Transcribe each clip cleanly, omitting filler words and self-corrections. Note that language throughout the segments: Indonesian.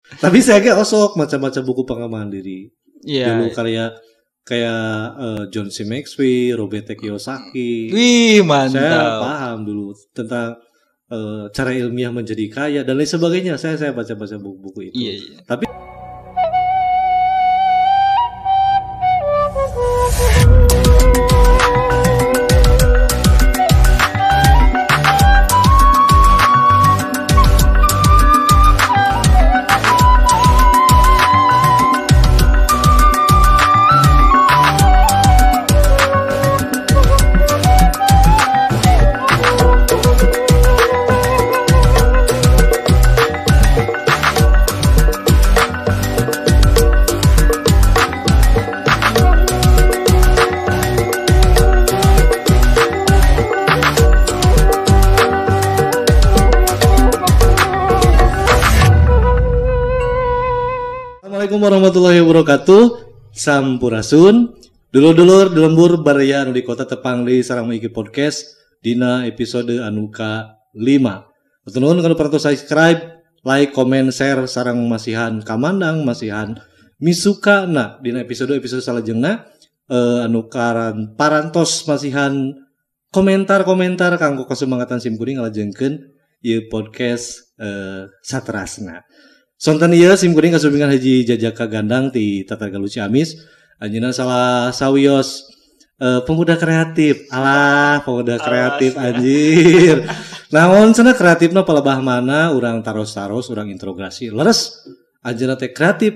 Tapi saya osok macam-macam buku pengembangan diri. Iya. Dulu kayak John C. Maxwell, Robert T. Kiyosaki. Wih, mantap. Saya paham dulu tentang cara ilmiah menjadi kaya dan lain sebagainya. Saya baca-baca buku-buku itu. Iya. Tapi Assalamualaikum warahmatullahi wabarakatuh. Sampurasun. Dulur-dulur lembur baraya anu di kota tepang di sareng iki podcast dina episode anu ka-5. Nuhun kana perlu subscribe, like, comment, share sareng masihan kamandang, masihan misukana dina episode salajengna anu karan parantos masihan komentar-komentar kanggo kasumangatan sim kuring ngalajengkeun ieu podcast saterasna. Sonten ieu sim kuring kasubingan hiji jajaka gandang ti Tatagalu Ciamis. Anjeunna salah sawios pemuda kreatif. Alah, pemuda kreatif anjir. Naon cenah kreatifna palebah mana urang taros-taros, urang interogasi. Leres anjeunna teh kreatif,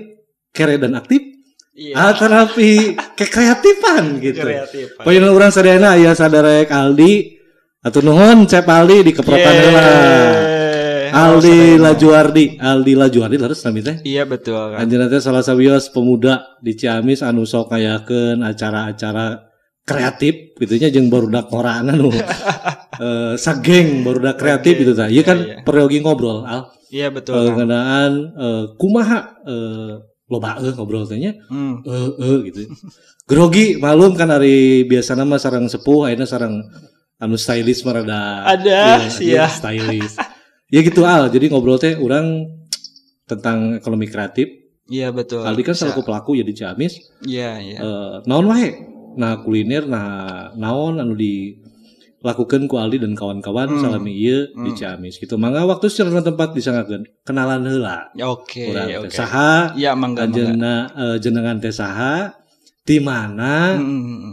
kere dan aktif. Iya. Terapi kekreatifan gitu. Pokoknya urang sadayana aya sadarek Aldi. Atur nuhun Cep Aldi di keprotan heula. Aldi Lajuardi leres nami teh. Iya betul kan. Anjeunna teh salah sawios pemuda di Ciamis anu sok ngayakeun acara-acara kreatif gitu nya jeung barudak ngorana nu sageng barudak kreatif gitu tah. Ieu kan peryogi ngobrol Al. Iya betul. Ngeunaan kumaha loba ngobrol teh nya. Gitu. Grogi malum kan ari biasana mah sareng sepuh ayeuna sareng anu stylish mah rada ada sia stylish. Ya gitu Al, jadi ngobrol teh orang tentang ekonomi kreatif. Iya betul. Aldi kan selaku pelaku ya di Ciamis. Iya. Naon wae, nah kuliner, nah naon anu dilakukan ku Aldi dan kawan-kawan salami ieu di Ciamis gitu. Mangga waktu secara tempat disangakeun kenalan heula. Oke. Saha? Ya mangga. Anjeunna jenengan teh saha? Di mana?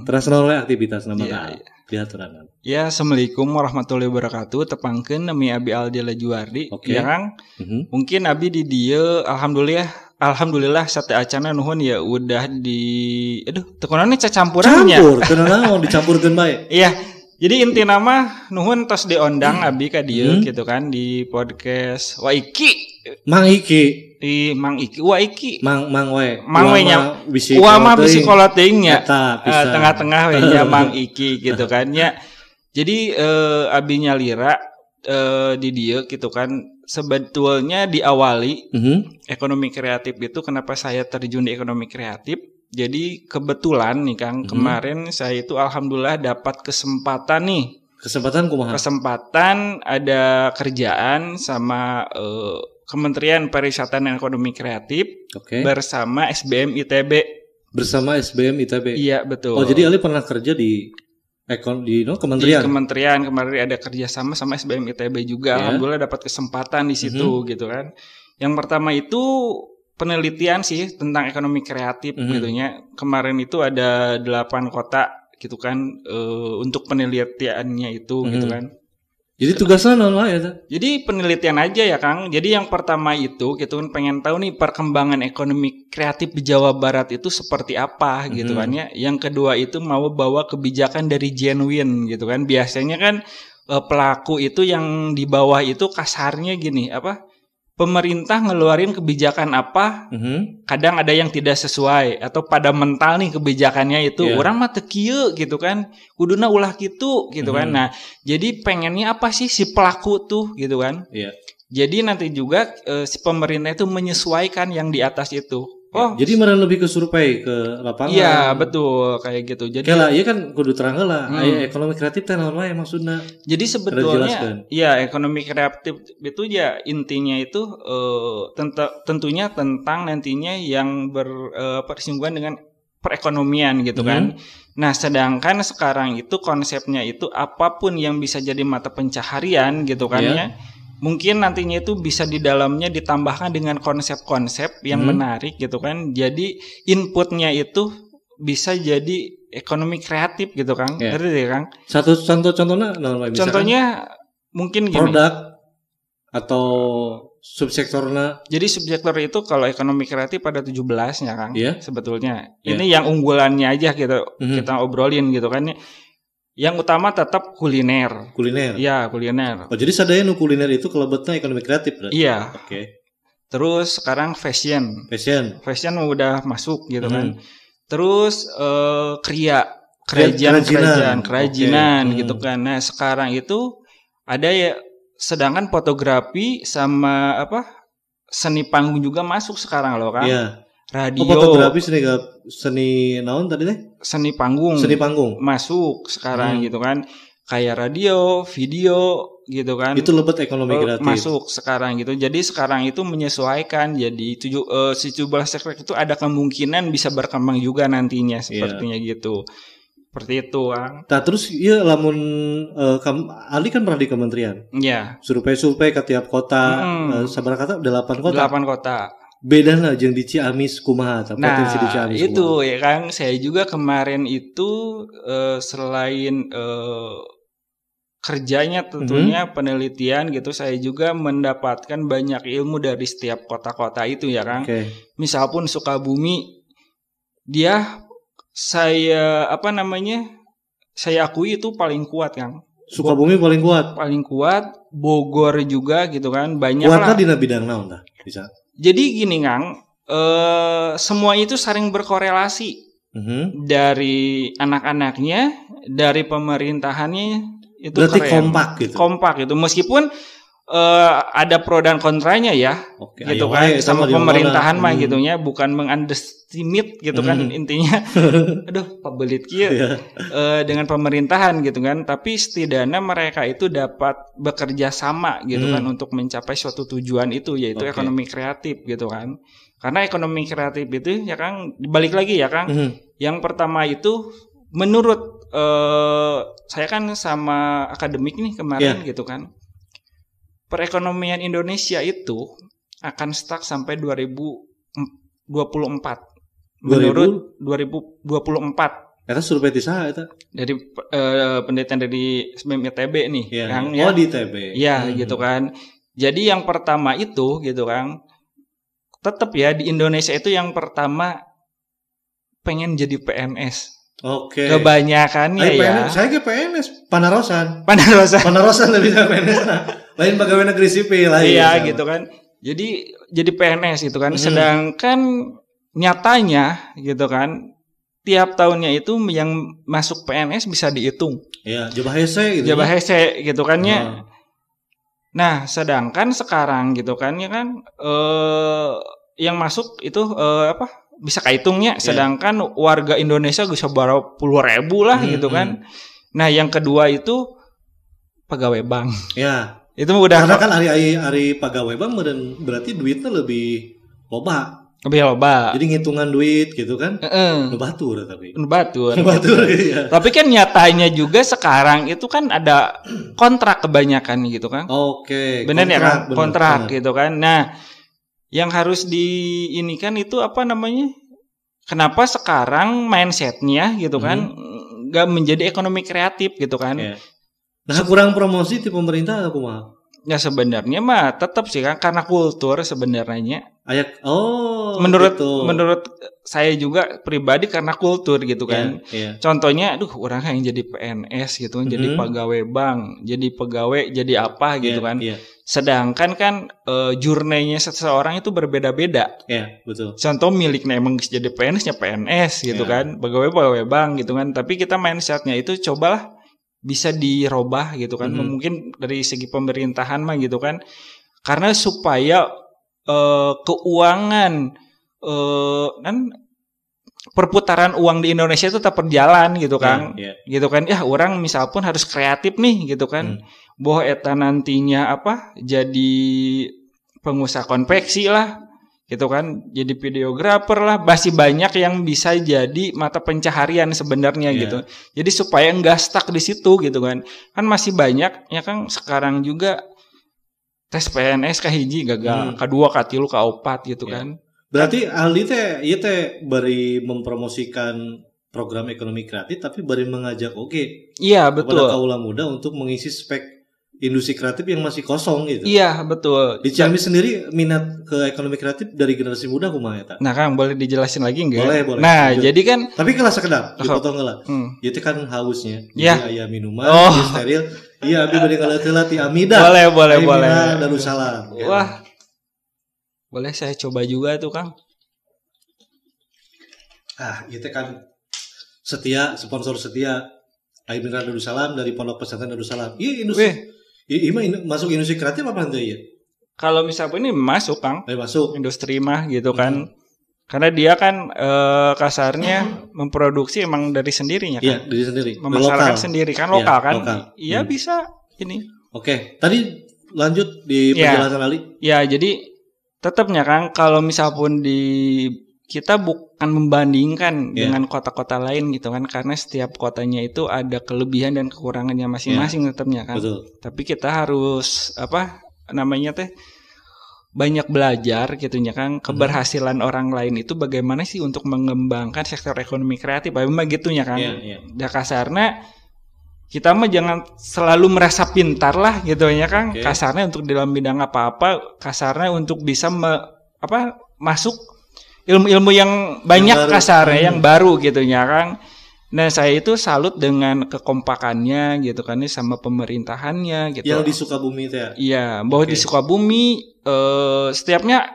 Terus naon wae aktivitasna mangga. Diaturan. Ya, assalamualaikum warahmatullahi wabarakatuh. Tepangkeun nami Abi Aldi Lajuardi. Okay. Ya Kang. Mungkin Abi di dieu alhamdulillah sate acana nuhun ya udah di tekunannya campuran nya. Campur, teu naon dicampurkeun bae. Iya. Jadi inti nama nuhun tos diondang Abi ka dieu gitu kan di podcast Waiki. Mang Iki. Di Mang Iki, Waiki. Mang we. Mang we nya. Ulah mah bisi koloteuing nya. Tengah-tengah we nya Mang Iki gitu kan nya. Jadi Abi nyalira di dieu gitu kan sebetulnya diawali ekonomi kreatif itu kenapa saya terjun di ekonomi kreatif. Jadi kebetulan nih Kang kemarin saya itu alhamdulillah dapat kesempatan nih. Kesempatan kumaha? Kesempatan ada kerjaan sama Kementerian Pariwisata dan Ekonomi Kreatif bersama SBM ITB. Bersama SBM ITB. Iya betul. Oh jadi Ali pernah kerja di kementerian. Di kementerian kemarin ada kerjasama sama SBM ITB juga. Alhamdulillah dapat kesempatan di situ gitu kan. Yang pertama itu penelitian sih tentang ekonomi kreatif gitunya. Kemarin itu ada 8 kota gitu kan untuk penelitiannya itu gitu kan. Jadi tugasnya naon wae eta? Jadi penelitian aja ya Kang. Jadi yang pertama itu gitu kan pengen tahu nih perkembangan ekonomi kreatif di Jawa Barat itu seperti apa gitu kan ya. Yang kedua itu mau bawa kebijakan dari genuine gitu kan. Biasanya kan pelaku itu yang di bawah itu kasarnya gini pemerintah ngeluarin kebijakan apa, kadang ada yang tidak sesuai atau pada mental nih kebijakannya itu orang mah teu kieu gitu kan, kuduna ulah gitu kan. Nah, jadi pengennya apa sih si pelaku tuh gitu kan. Jadi nanti juga si pemerintah itu menyesuaikan yang di atas itu. Oh, Jadi meren lebih ke survei ke lapangan. iya betul kayak gitu. Jadi Kayak lah, iya kan kudu terang lah. Aya ekonomi kreatif teh naon wae maksudna. Jadi jelaskan. sebetulnya ya ekonomi kreatif itu ya intinya itu tentunya tentang nantinya yang bersinggungan dengan perekonomian gitu kan. Nah, sedangkan sekarang itu konsepnya itu apapun yang bisa jadi mata pencaharian gitu kan ya. Mungkin nantinya itu bisa di dalamnya ditambahkan dengan konsep-konsep yang menarik gitu kan. Jadi inputnya itu bisa jadi ekonomi kreatif gitu Kang. Ngerti ya Kang? Satu contohnya Contohnya mungkin gini. Produk atau subsektornya. Jadi subsektor itu kalau ekonomi kreatif ada 17 ya Kang. Sebetulnya. Iya. Ini yang unggulannya aja kita obrolin gitu kan. Yang utama tetap kuliner. Kuliner. Iya, kuliner. Oh, jadi sadaya nu kuliner itu kelebetnya ekonomi kreatif berarti. Iya. Oke. Terus sekarang fashion. Fashion udah masuk gitu kan. Terus kerajinan gitu kan. Nah, sekarang itu ada ya, sedangkan fotografi sama seni panggung juga masuk sekarang loh kan. Iya. Radio. Fotografi seni naon tadi teh? Seni panggung. Masuk sekarang gitu kan. Kayak radio, video gitu kan. Itu lebet ekonomi kreatif. Masuk sekarang gitu. Jadi sekarang itu menyesuaikan. Jadi 17 sektor itu ada kemungkinan bisa berkembang juga nantinya sepertinya gitu. Seperti itu, Kang. Nah, terus iya lamun Ali kan pernah di kementerian. Iya. Survei ke tiap kota, sabaraha kata 8 kota. 8 kota. Bedana jeung di Ciamis kumaha potensi di Ciamis. Nah, itu ya Kang, saya juga kemarin itu selain kerjanya tentunya penelitian gitu, saya juga mendapatkan banyak ilmu dari setiap kota-kota itu ya Kang. Misal pun Sukabumi, saya akui itu paling kuat Kang. Sukabumi paling kuat. Bogor juga gitu kan, banyak kuatnya lah. Kuatnya dina bidang naon tah bisa. Jadi gini Kang, semua itu saling berkorelasi. Dari anak-anaknya, dari pemerintahannya itu berarti keren. Kompak gitu. Meskipun ada pro dan kontranya ya, gitu kan. Sama pemerintahan mah gitunya, bukan mengunderestimate gitu kan intinya. Aduh, pabelit kieu. Dengan pemerintahan gitu kan. Tapi setidaknya mereka itu dapat bekerja sama gitu kan untuk mencapai suatu tujuan itu, yaitu ekonomi kreatif gitu kan. Karena ekonomi kreatif itu ya Kang, balik lagi ya Kang. Yang pertama itu menurut saya kan sama akademik nih kemarin gitu kan. Perekonomian Indonesia itu akan stuck sampai 2024. Menurut 2024. Eta survei di saha eta? Dari penelitian dari SBM ITB nih, Kang. Oh, di ITB. Iya, gitu kan. Jadi yang pertama itu gitu Kang. Tetap ya di Indonesia itu yang pertama pengen jadi PNS. Kebanyakannya ya. Saya ke PNS, Panarosan lebih ke PNS. Lain pegawai negeri sipil lah. Iya gitu kan. Jadi PNS gitu kan. Sedangkan nyatanya gitu kan, tiap tahunnya itu yang masuk PNS bisa dihitung. Iya, jabah hese gitu kan ya. Nah, sedangkan sekarang gitu kan ya kan yang masuk itu bisa kahitungnya, sedangkan warga Indonesia bisa berapa puluh ribu lah gitu kan. Nah, yang kedua itu pegawai bank. Ya. Itu udah karena kan hari pegawai bank berarti duitnya lebih loba. Jadi ngitungan duit gitu kan. Nubatur tapi. Nubatur. Iya. Tapi kan nyatanya juga sekarang itu kan ada kontrak kebanyakan gitu kan. Benar ya kan? Kontrak gitu kan. Nah, yang harus diinikan itu apa namanya? Kenapa sekarang mindsetnya gitu kan nggak menjadi ekonomi kreatif gitu kan? Nah, kurang promosi di pemerintah aku mah. Ya sebenarnya mah tetap sih kan karena kultur sebenarnya. Menurut saya juga pribadi karena kultur gitu kan. Contohnya, orang yang jadi PNS gitu, jadi pegawai bank, jadi pegawai, jadi apa gitu kan. Sedangkan kan journey-nya seseorang itu berbeda-beda. Betul. Contoh miliknya emang jadi PNS-nya PNS gitu kan, pegawai bank gitu kan. Tapi kita mindset-nya itu cobalah bisa dirubah gitu kan. Mungkin dari segi pemerintahan mah gitu kan. Karena supaya keuangan kan perputaran uang di Indonesia itu tetap berjalan gitu kan. Gitu kan. Ya, orang misal pun harus kreatif nih gitu kan. Boh eta nantinya jadi pengusaha konveksi lah gitu kan, jadi videografer lah, masih banyak yang bisa jadi mata pencaharian sebenarnya gitu. Jadi supaya enggak stuck di situ gitu kan. Kan masih banyak ya kan sekarang juga tes PNS kahiji gagal, kedua katilu kaopat gitu kan. Berarti ahli teh ieu teh bari mempromosikan program ekonomi kreatif tapi bari mengajak iya betul kepada kaula muda untuk mengisi spek industri kreatif yang masih kosong gitu. Iya betul. Di Ciamis sendiri minat ke ekonomi kreatif dari generasi muda kumaha eta? Nah Kang, boleh dijelasin lagi enggak? Boleh. Nah lanjut. Jadi kan tapi kelas sekedap dipotong heula. Itu kan hausnya. Jadi aya minuman, steril. Iya, abi bade ngaleuteulah ti Amida. Boleh. Darussalam. Wah. Boleh saya coba juga tuh Kang. Itu kan sponsor setia Amida Darussalam dari Pondok Pesantren Darussalam. Iya industri. Masuk industri kreatif apa nanti ya? Kalau misalnya ini masuk Kang, masuk industri mah gitu kan, karena dia kan kasarnya memproduksi emang dari sendirinya kan? Iya dari sendiri, memasarkan sendiri kan lokal kan? Iya bisa ini. Oke, tadi lanjut di penjelasan Ali. Ya jadi tetapnya Kang, kalau misalpun kita bukan membandingkan dengan kota-kota lain gitu kan, karena setiap kotanya itu ada kelebihan dan kekurangannya masing-masing tetapnya kan. Betul. Tapi kita harus banyak belajar gitunya kan, keberhasilan orang lain itu bagaimana sih untuk mengembangkan sektor ekonomi kreatif, memang gitunya kan. Ya kasarnya kita mah jangan selalu merasa pintar lah gitu ya Kang. Kasarnya untuk dalam bidang apa-apa, kasarnya untuk bisa masuk ilmu-ilmu yang banyak yang kasarnya yang baru gitu ya Kang. Nah saya itu salut dengan kekompakannya gitu kan sama pemerintahannya gitu. Yang di Sukabumi itu ya? Iya, bahwa di Sukabumi setiapnya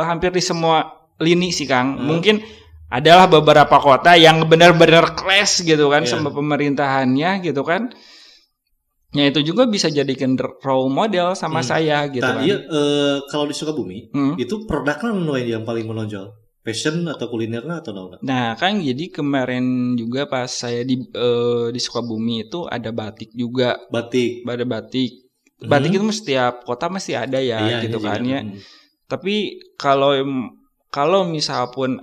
hampir di semua lini sih Kang. Mungkin adalah beberapa kota yang benar-benar clash gitu kan sama pemerintahannya gitu kan. Ya itu juga bisa jadikan role model sama saya gitu kan. Iya, kalau di Sukabumi itu produknya yang paling menonjol, fashion atau kulinernya atau apa? Nah kan jadi kemarin juga pas saya di Sukabumi itu ada batik juga. Ada batik. Batik itu setiap kota masih ada gitu kan ya. Tapi kalau misal pun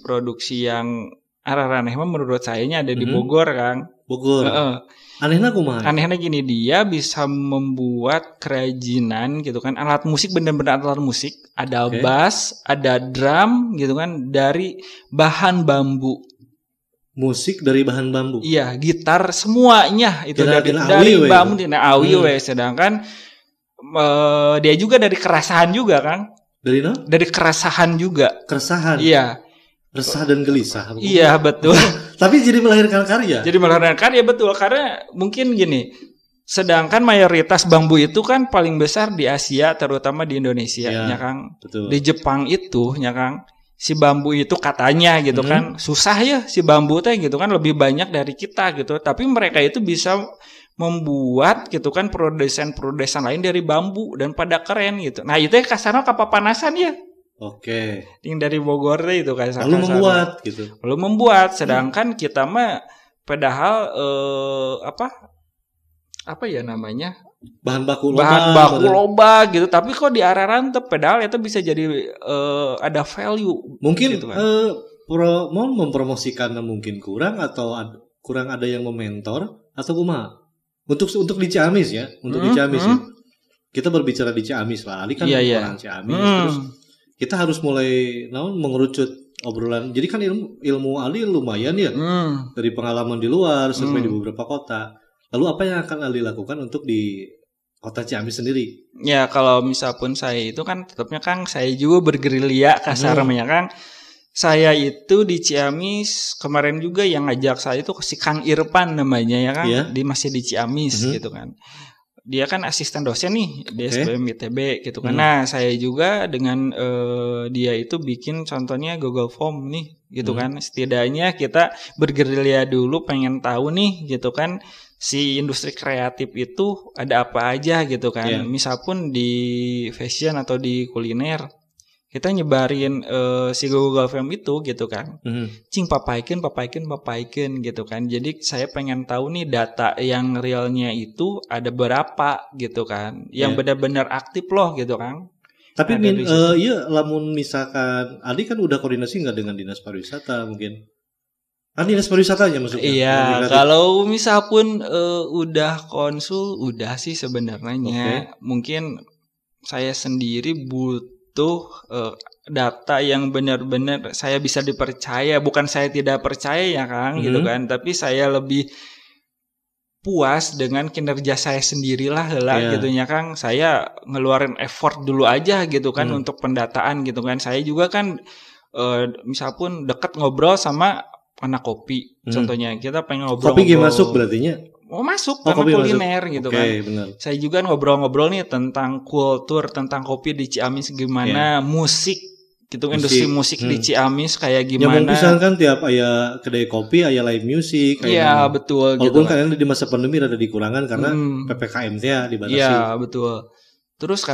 produksi yang arah-arahnya menurut saya ada di Bogor Kang. Bogor. Anehnya kumaha? Anehnya gini, dia bisa membuat kerajinan gitu kan, alat musik benar-benar alat musik, ada bass, ada drum gitu kan dari bahan bambu. Musik dari bahan bambu. Iya, gitar semuanya itu dari bambu, sedangkan dia juga dari kerasahan juga Kang. Dari kerasahan juga. Keresahan. Iya. Resah dan gelisah. Iya betul. Tapi jadi melahirkan karya. Jadi melahirkan karya betul, karena mungkin gini. Sedangkan mayoritas bambu itu kan paling besar di Asia, terutama di Indonesia, ya Kang. Betul. Di Jepang itu, ya Kang, si bambu itu katanya gitu kan susah ya si bambu teh gitu kan, lebih banyak dari kita gitu. Tapi mereka itu bisa membuat gitu kan produsen lain dari bambu dan pada keren gitu. Nah itu kasarnya kapapanasan ya. Oke. Yang dari Bogor itu kasar. Lalu membuat gitu. Lalu membuat, sedangkan kita mah padahal apa ya namanya? Bahan baku loba gitu, tapi kok di araran teh padahal itu bisa jadi ada value. Mungkin gitu kan. mau mempromosikan mungkin kurang atau kurang ada yang mementor atau kumaha? Untuk di Ciamis ya, di Ciamis ya. Kita berbicara di Ciamis lah. Ali kan orang Ciamis terus kita harus mulai mengerucut obrolan. Jadi kan ilmu Ali lumayan ya dari pengalaman di luar sampai di beberapa kota. Lalu apa yang akan Ali lakukan untuk di kota Ciamis sendiri? Ya kalau misal pun saya itu kan tetapnya Kang, saya juga bergerilya kasarnya Kang. Saya itu di Ciamis kemarin juga yang ngajak saya itu si Kang Irfan namanya ya Kang. Dia masih di Ciamis gitu kan. Dia kan asisten dosen nih di SBM ITB gitu kan. Nah saya juga dengan dia itu bikin contohnya Google Form nih gitu kan. Setidaknya kita bergerilya dulu pengen tahu nih gitu kan si industri kreatif itu ada apa aja gitu kan. Iya. Misal pun di fashion atau di kuliner, kita nyebarin si Google Form itu gitu kan. Cing papaikeun gitu kan. Jadi saya pengen tahu nih data yang realnya itu ada berapa gitu kan. Yang benar-benar aktif loh gitu kan. Tapi iya lamun misalkan Aldi kan udah koordinasi nggak dengan dinas pariwisata mungkin? Dinas pariwisatanya maksudnya? Iya, kalau misal pun udah konsul, udah sih sebenarnya. Mungkin saya sendiri butuh data yang benar-benar saya bisa dipercaya. Bukan saya tidak percaya ya Kang, gitu kan. Tapi saya lebih puas dengan kinerja saya sendirilah gitu ya Kang. Saya ngeluarin effort dulu aja gitu kan untuk pendataan gitu kan. Saya juga kan misal pun deket ngobrol sama anak kopi. Contohnya kita pengen ngobrol. Kopi masuk berartinya? Masuk karena kuliner masuk. Gitu kan. Bener. Saya juga ngobrol-ngobrol nih tentang kultur, tentang kopi di Ciamis gimana, musik gitu, industri musik di Ciamis kayak gimana. Ya mungkin kan tiap aya kedai kopi, aya live music. Iya betul. Walaupun kan di masa pandemi ada dikurangan karena PPKM ya dibatasi. Iya betul. Terus ke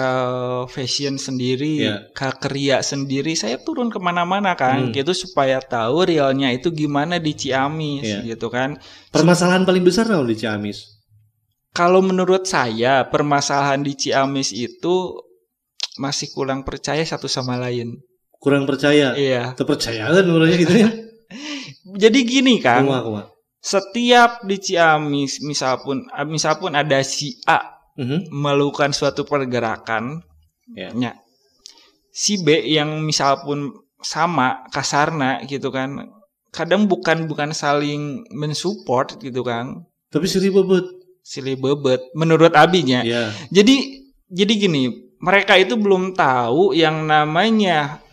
fashion sendiri, ke Kria sendiri, saya turun kemana-mana kan, gitu supaya tahu realnya itu gimana di Ciamis, gitu kan. Permasalahan paling besar di Ciamis? Kalau menurut saya, permasalahan di Ciamis itu masih kurang percaya satu sama lain. Kurang percaya? Iya. Terpercayaan menurutnya gitu ya? Jadi gini kan, setiap di Ciamis, misal pun ada si A melakukan suatu pergerakan, si B yang misal pun sama kasarna gitu kan, kadang bukan saling mensupport gitu kan, tapi silih bebet menurut abinya. Jadi gini, mereka itu belum tahu yang namanya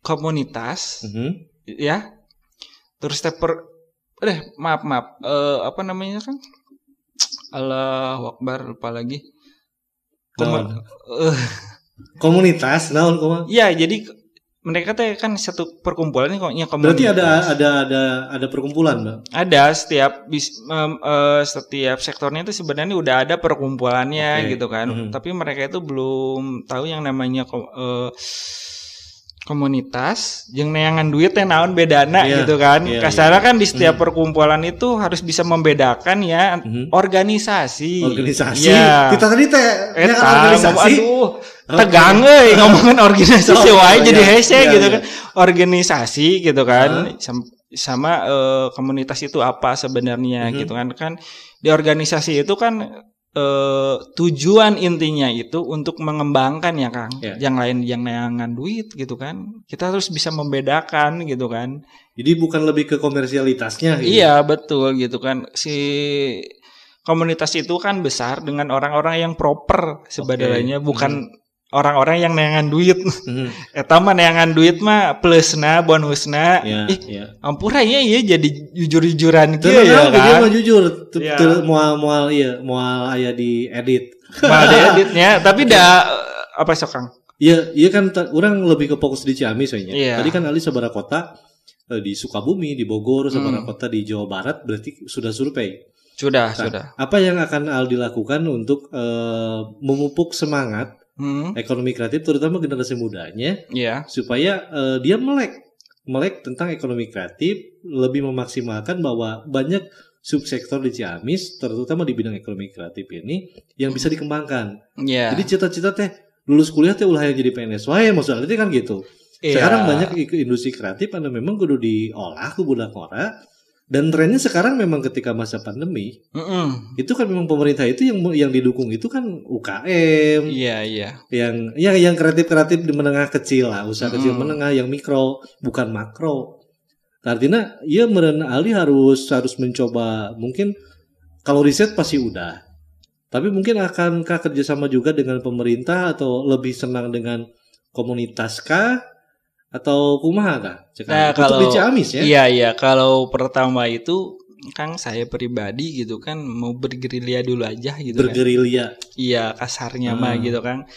komunitas, ya. Terus maaf, apa namanya kan? Allahu Akbar, lupa lagi. Komunitas, naon koma? Ya, jadi mereka teh kan satu perkumpulan nih komunitas. Berarti ada perkumpulan, Bang? Ada, setiap sektornya itu sebenarnya udah ada perkumpulannya gitu kan. Tapi mereka itu belum tahu yang namanya komunitas jeung neangan duit teh naon bedana gitu kan. Kasarnya kan di setiap perkumpulan itu harus bisa membedakan organisasi. Kita tadi teh organisasi. Aduh, tegang euy ngomongin organisasi wae jadi hese gitu kan. Organisasi gitu kan. Sama komunitas itu apa sebenarnya gitu kan. Kan di organisasi itu kan tujuan intinya itu untuk mengembangkan ya Kang. Yang lain yang neangan duit gitu kan. Kita harus bisa membedakan gitu kan. Jadi bukan lebih ke komersialitasnya gitu. Iya, betul gitu kan. Si komunitas itu kan besar dengan orang-orang yang proper sebenarnya, bukan orang-orang yang neangan duit. Eta mah neangan duit mah plusna, bonusna. Ampura ya jadi jujur-jujuran gitu ya kan. Dia mah jujur. Moal aya di edit. Moal di editnya, tapi apa sok Kang? Iya kan orang lebih ke fokus di Ciamis soalnya. Tadi kan Ali sabaraha kota di Sukabumi, di Bogor, sabaraha kota di Jawa Barat, berarti sudah survei. Sudah. Apa yang akan Aldi lakukan untuk memupuk semangat ekonomi kreatif terutama generasi mudanya supaya dia melek tentang ekonomi kreatif, lebih memaksimalkan bahwa banyak subsektor di Ciamis terutama di bidang ekonomi kreatif ini yang bisa dikembangkan. Jadi cita-cita teh lulus kuliah teh ulah jadi PNS wae maksudnya itu kan gitu. Sekarang banyak industri kreatif anu memang kudu diolah ku budak ora. Dan trennya sekarang memang ketika masa pandemi, itu kan memang pemerintah itu yang didukung itu kan UKM, yang kreatif di menengah kecil lah, usaha kecil menengah, yang mikro bukan makro. Artinya, meureun Ali harus mencoba, mungkin kalau riset pasti udah, tapi mungkin akankah kerjasama juga dengan pemerintah atau lebih senang dengan komunitas kah? Atau kumaha kah? Kalau di Ciamis ya? Iya, kalau pertama itu Kang saya pribadi gitu kan mau bergerilya dulu aja gitu. Bergerilya. Kan. Iya, kasarnya mah gitu Kang.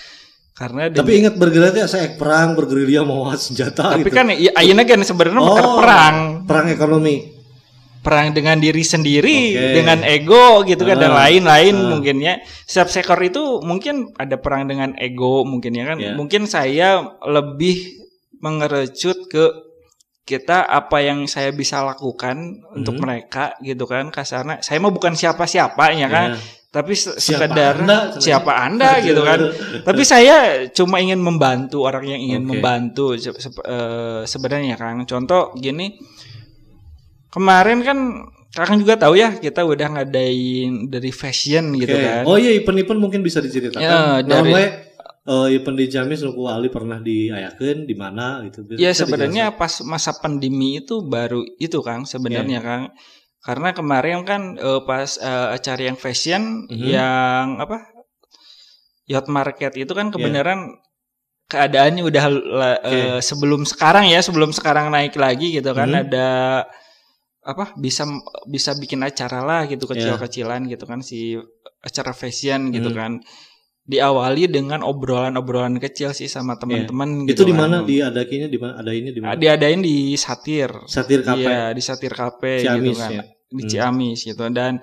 Karena tapi ingat bergerilya saya perang, bergerilya mau senjata tapi gitu. Tapi kan ayeuna kan sebenarnya bukan perang. Perang ekonomi. perang dengan diri sendiri, dengan ego gitu kan, dan lain-lain mungkin ya. Setiap sektor itu mungkin ada perang dengan ego mungkin ya kan. Mungkin saya lebih mengerucut ke kita apa yang saya bisa lakukan untuk mereka gitu kan. Kasarnya saya mah bukan siapa-siapa ya kan. Tapi sekedar siapa anda gitu kan. Tapi saya cuma ingin membantu orang yang ingin membantu sebenarnya Kang. Contoh gini, kemarin kan Kakang juga tahu ya, kita udah ngadain dari fashion gitu kan. Oh iya, event-event mungkin bisa diceritakan. Event di Ciamis Nuku Ali pernah diayakeun di mana gitu. Ya sebenarnya pas masa pandemi itu baru itu Kang sebenarnya Kang. Karena kemarin kan pas acara yang fashion yang apa Yacht Market itu kan kebenaran keadaannya udah sebelum sekarang naik lagi gitu kan, ada apa bisa bikin acara lah gitu kecil-kecilan gitu kan, si acara fashion gitu kan. Diawali dengan obrolan kecil sih sama teman-teman gitu. Itu di mana diadainnya di mana? Adainnya di mana? Diadain di Satir Cafe. Iya, di Satir Cafe gitu kan. Di Ciamis gitu. Dan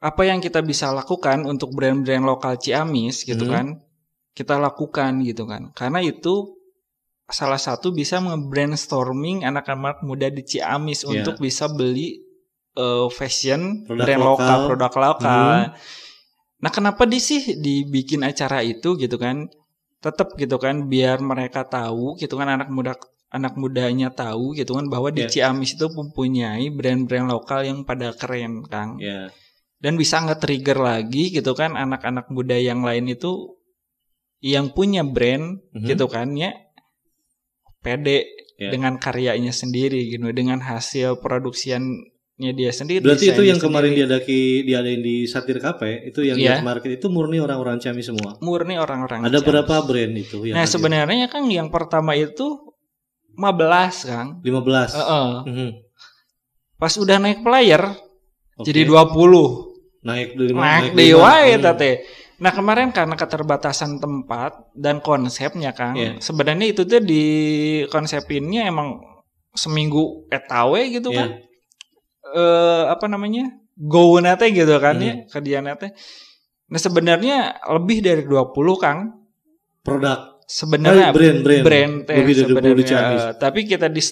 apa yang kita bisa lakukan untuk brand-brand lokal Ciamis gitu kan, kita lakukan gitu kan. Karena itu salah satu bisa nge-brainstorming anak-anak muda di Ciamis untuk bisa beli fashion produk lokal. Nah, kenapa dibikin acara itu gitu kan? Tetap gitu kan biar mereka tahu gitu kan, anak mudanya tahu gitu kan bahwa di Ciamis itu mempunyai brand-brand lokal yang pada keren, Kang. Dan bisa nge-trigger lagi gitu kan anak-anak muda yang lain itu yang punya brand gitu kan ya, pede dengan karyanya sendiri gitu, dengan hasil produksiannya dia sendiri. Berarti itu yang kemarin diadain di Satir Cafe itu yang Yacht Market itu murni orang-orang Ciamis semua. Murni orang-orang Ada Ciamis. berapa brand itu yang Nah, sebenarnya Kang yang pertama itu 15 Kang. 15. Pas udah naik player jadi 20. Naik dari wae teh. Nah, kemarin karena keterbatasan tempat dan konsepnya Kang. Sebenarnya itu tuh di konsepinnya emang seminggu etawe gitu kan. Go nate gitu kan ya, kerjaan nate. Nah, sebenarnya lebih dari 20 Kang produk. Sebenarnya brand sebenarnya, tapi kita di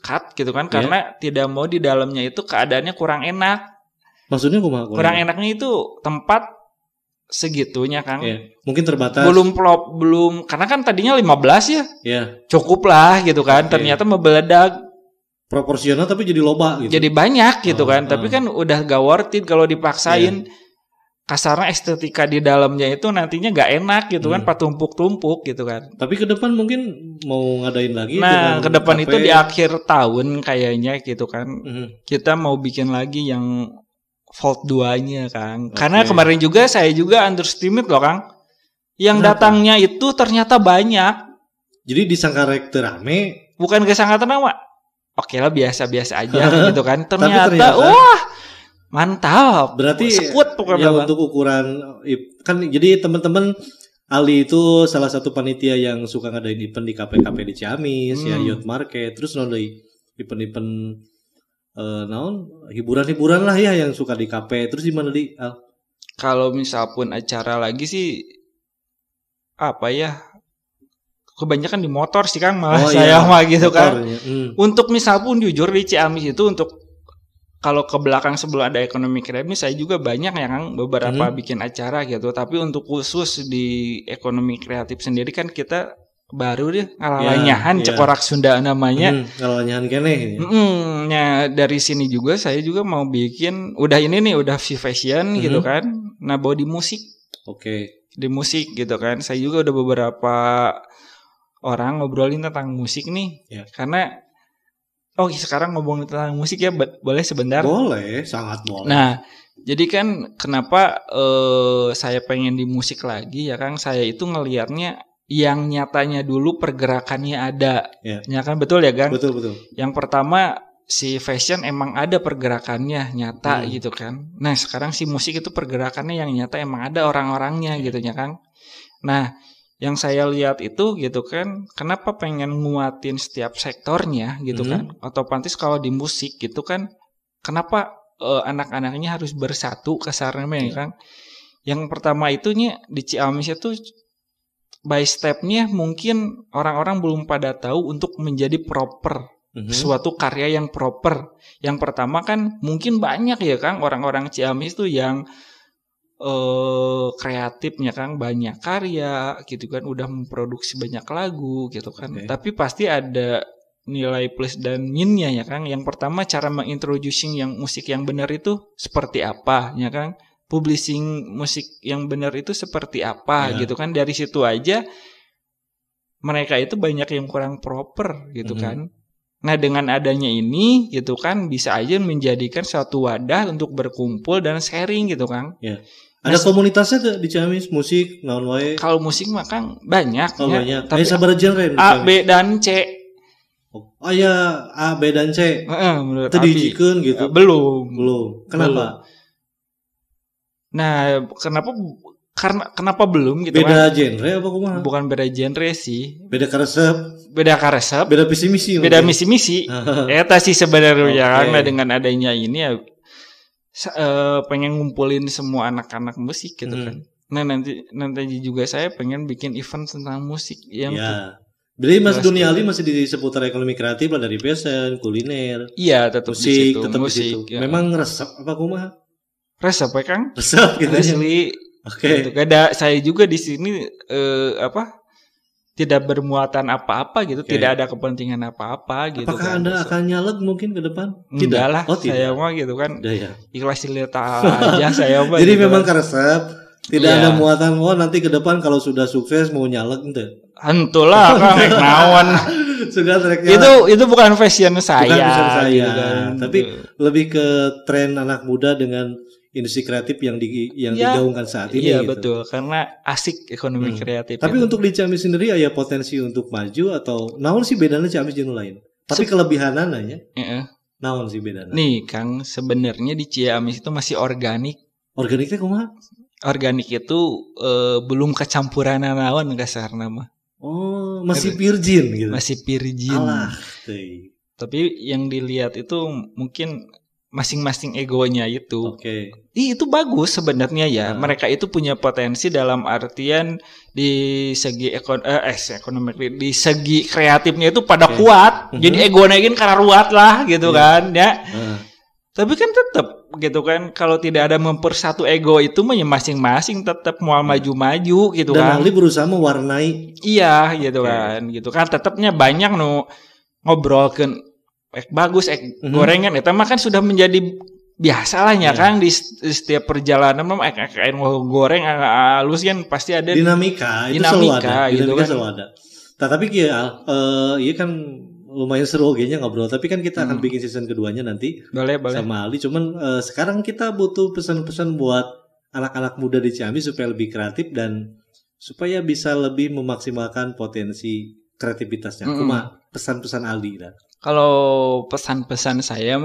cut gitu kan karena tidak mau di dalamnya itu keadaannya kurang enak. Maksudnya kurang enaknya itu tempat segitunya Kang. Mungkin terbatas. Belum karena kan tadinya 15 ya. Cukup lah gitu kan. Ternyata membeledak. Proporsional tapi jadi loba gitu. Jadi banyak gitu kan. Tapi kan udah gak worth it kalau dipaksain. Kasarnya estetika di dalamnya itu nantinya gak enak gitu kan, patumpuk-tumpuk gitu kan. Tapi ke depan mungkin mau ngadain lagi. Nah, ke depan itu di akhir tahun kayaknya gitu kan. Kita mau bikin lagi yang Vault 2-nya Kang. Karena kemarin juga saya juga underestimate loh Kang. Yang datangnya itu ternyata banyak. Jadi disangka rame. Bukan kesangka nama. Oke lah biasa-biasa aja gitu kan. Ternyata wah mantap. Berarti sekut pokoknya untuk ukuran kan, jadi teman-teman Ali itu salah satu panitia yang suka ngadain event di kafe-kafe di Ciamis, Yacht Market, terus event-event hiburan-hiburan lah ya yang suka di kafe. Terus di mana di Al? Kalau misal pun acara lagi sih apa ya? Kebanyakan di motor sih Kang, malah saya mah gitu kan. Untuk misal pun jujur di Ciamis itu untuk kalau ke belakang sebelum ada ekonomi kreatif saya juga banyak ya Kang beberapa bikin acara gitu. Tapi untuk khusus di ekonomi kreatif sendiri kan kita baru deh ngalalanyahan cekorak Sunda namanya. Ngalalanyahan kene. Ya dari sini juga saya juga mau bikin udah fashion gitu kan. Nah, bawa di musik. Di musik gitu kan. Saya juga udah beberapa orang ngobrolin tentang musik nih. Karena sekarang ngomongin tentang musik ya, boleh sebentar? Boleh, sangat boleh. Nah, jadi kan kenapa saya pengen di musik lagi ya Kang, saya itu ngelihatnya yang nyatanya dulu pergerakannya ada. Ya kan, betul ya Kang? Betul. Yang pertama si fashion emang ada pergerakannya nyata gitu kan. Nah, sekarang si musik itu pergerakannya yang nyata emang ada orang-orangnya gitu ya Kang. Nah, yang saya lihat itu gitu kan, kenapa pengen nguatin setiap sektornya gitu kan, otomatis kalau di musik gitu kan, kenapa anak-anaknya harus bersatu kasarnya ya kan. Yang pertama itunya di Ciamis itu by step-nya mungkin orang-orang belum pada tahu untuk menjadi proper, suatu karya yang proper. Yang pertama kan mungkin banyak ya Kang orang-orang Ciamis tuh yang kreatifnya Kang, banyak karya gitu kan, udah memproduksi banyak lagu gitu kan. Tapi pasti ada nilai plus dan minnya ya Kang. Yang pertama cara mengintroducing yang musik yang benar itu seperti apa ya Kang. Publishing musik yang benar itu seperti apa gitu kan. Dari situ aja mereka itu banyak yang kurang proper gitu kan. Nah dengan adanya ini gitu kan bisa aja menjadikan suatu wadah untuk berkumpul dan sharing gitu Kang. Ada komunitasnya tuh di Ciamis musik naon wae. Kalau musik mah Kang banyak ya. Banyak. Tapi sabaraha genre A, B dan C. Oh ya, A, B dan C. Menurut Tadi dijikeun gitu. Belum. Kenapa? Nah, kenapa belum gitu beda kan? Genre apa kumaha? Bukan beda genre sih. Beda karesep. Beda visi misi. Eta sih sebenarnya karena dengan adanya ini ya pengen ngumpulin semua anak-anak musik gitu kan. Nah nanti juga saya pengen bikin event tentang musik yang Berarti Mas Dunia Ali masih di seputar ekonomi kreatif lah, dari fashion, kuliner. Iya, tetap musik, tetap musik. Di situ. Ya. Memang resep apa kumaha? Resep ya Kang? Resep gitu. Asli. Gitu. Saya juga di sini tidak bermuatan apa-apa gitu, tidak ada kepentingan apa-apa gitu. Apakah Anda akan nyaleg mungkin ke depan? Tidak lah, saya mah gitu kan. Ikhlas lillah aja saya mah. Jadi gitu memang resep, tidak ada muatan nanti ke depan kalau sudah sukses mau nyaleg ente. Hentulah Kang naon. Sudah itu bukan fashion saya. Bukan fashion saya. Gitu kan. Tapi lebih ke tren anak muda dengan industri kreatif yang digaungkan saat ini. Iya gitu. Betul, karena asik ekonomi kreatif. Tapi untuk di Ciamis sendiri ada potensi untuk maju atau naon sih bedanya Ciamis jeung lain? Tapi kelebihanana ya. Naon sih bedanya? Nih Kang, sebenarnya di Ciamis itu masih organik. Organiknya kumaha? Organik itu belum kecampuran naon kasarna mah. Oh, masih virgin gitu. Masih virgin. Alah, tapi yang dilihat itu mungkin masing-masing egonya itu. Itu bagus sebenarnya ya. Mereka itu punya potensi dalam artian di segi ekonomi, di segi kreatifnya itu pada kuat. Jadi egonya kan kararuat lah gitu kan ya. Tapi kan tetap gitu kan, kalau tidak ada mempersatu ego itu masing-masing tetap mau maju-maju gitu kan. Dan Ali berusaha mewarnai. Iya gitu kan, gitu kan tetapnya banyak ngobrolkeun bagus gorengan itu mah kan sudah menjadi biasa lah ya Kang di setiap perjalanan mah goreng halus kan pasti ada dinamika itu selalu ada gitu kan. Selalu ada. Tapi iya kan lumayan seru nya ngobrol, tapi kan kita akan bikin season keduanya nanti boleh. Sama Ali. Cuman sekarang kita butuh pesan-pesan buat anak-anak muda di Ciamis supaya lebih kreatif dan supaya bisa lebih memaksimalkan potensi kreativitasnya. Pesan-pesan Ali lah. Kalau pesan-pesan saya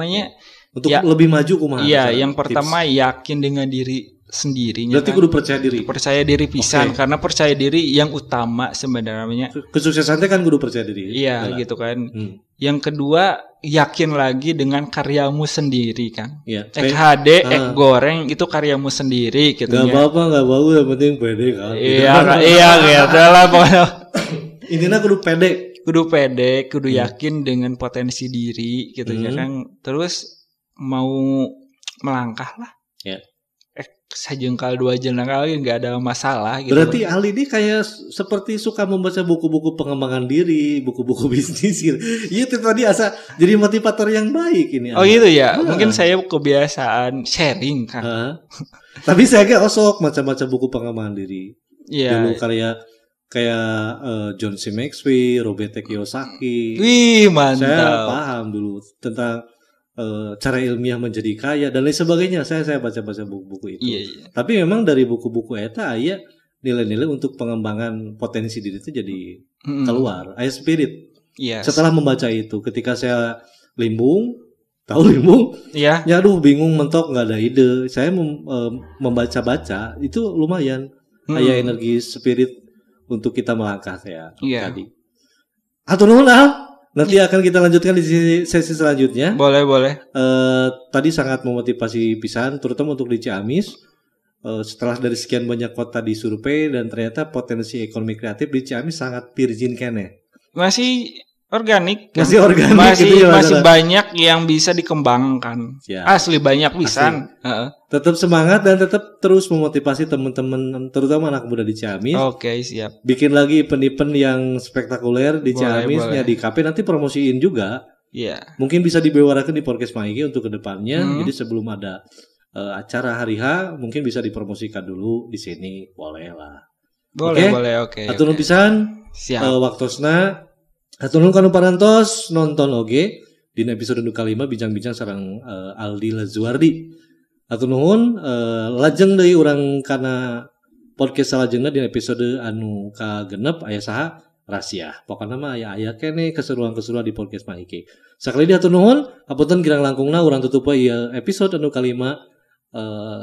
untuk lebih maju kumaha? Iya, yang pertama yakin dengan diri sendirinya. Berarti kudu percaya diri. Percaya diri pisan karena percaya diri yang utama sebenarnya. Kesuksesannya kan kudu percaya diri. Iya, gitu kan. Yang kedua, yakin lagi dengan karyamu sendiri kan. HD, goreng itu karyamu sendiri gitu ya. Enggak apa-apa, enggak bau, yang penting pede kan. Iya gitu lah pokoknya. Intinya kudu pede. Kudu yakin dengan potensi diri gitu ya kan. Terus mau melangkah lah. Sajengkal dua jengkal nggak ada masalah gitu. Berarti Ali ini kayak seperti suka membaca buku-buku pengembangan diri, buku-buku bisnis gitu. Iya itu tadi jadi motivator yang baik ini. Oh gitu ya. Mungkin saya kebiasaan sharing kan. Tapi saya kayak baca buku pengembangan diri. Iya. Dulu kayak John C. Maxwell, Robert T. Kiyosaki. Wih mantap. Saya paham dulu tentang cara ilmiah menjadi kaya dan lain sebagainya. Saya baca buku-buku itu. Iya. Tapi memang dari buku-buku eta aya nilai-nilai untuk pengembangan potensi diri itu jadi keluar. Aya spirit. Yes. Setelah membaca itu, ketika saya limbung, tahu limbung? Iya. Ya aduh bingung mentok nggak ada ide. Saya membaca-baca itu lumayan. Aya energi spirit untuk kita melangkah ya Iya. tadi. Hatur nuhun Al. Nanti akan kita lanjutkan di sesi selanjutnya. Boleh. Tadi sangat memotivasi pisan, terutama untuk di Ciamis. Setelah dari sekian banyak kota disurvei dan ternyata potensi ekonomi kreatif di Ciamis sangat virgin kene. Masih organik. Masih organik Masih gitu ya, masih Saudara. banyak yang bisa dikembangkan. Siap. Asli banyak pisan. Tetap semangat dan tetap terus memotivasi teman-teman, terutama anak muda di Ciamis. Oke, siap. Bikin lagi event-event yang spektakuler di Boleh, Ciamis, boleh. ya di kafe nanti promosiin juga. Iya. Mungkin bisa dibewarakan di podcast Maiki untuk kedepannya. Hmm. Jadi sebelum ada acara hari H, mungkin bisa dipromosikan dulu di sini, boleh lah. Boleh, oke. Hatur nuhun pisan. Siap. Waktosna. Hatur nuhun kanu parantos nonton oge di episode nu kalima bincang-bincang sareng Aldi Lazuardi. Hatur nuhun lajeng deui urang kana podcast salajengna di episode anu kagenep aya saha rahasia. Pokokna mah aya kene keseruan-keseruan di podcast Maiki. Sakali hatur nuhun, hapunten kirang langkungna urang tutup ieu episode anu kalima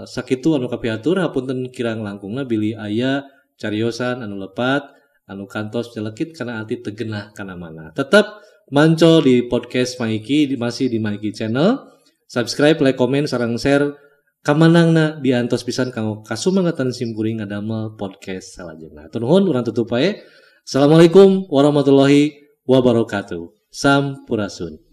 sakitu anu kapiatur hapunten kirang langkungna bilih aya cariosan anu lepat anu kantos jelekit kana ati tegenah kana mana. Tetap manco di podcast Maiki masih di Maiki channel. Subscribe, like, komen, sareng share kamanangna diantos pisan kanggo kasumangatan simkuring ngadamel podcast salajengna. Hatur nuhun urang tutup bae. Assalamualaikum warahmatullahi wabarakatuh. Sampurasun.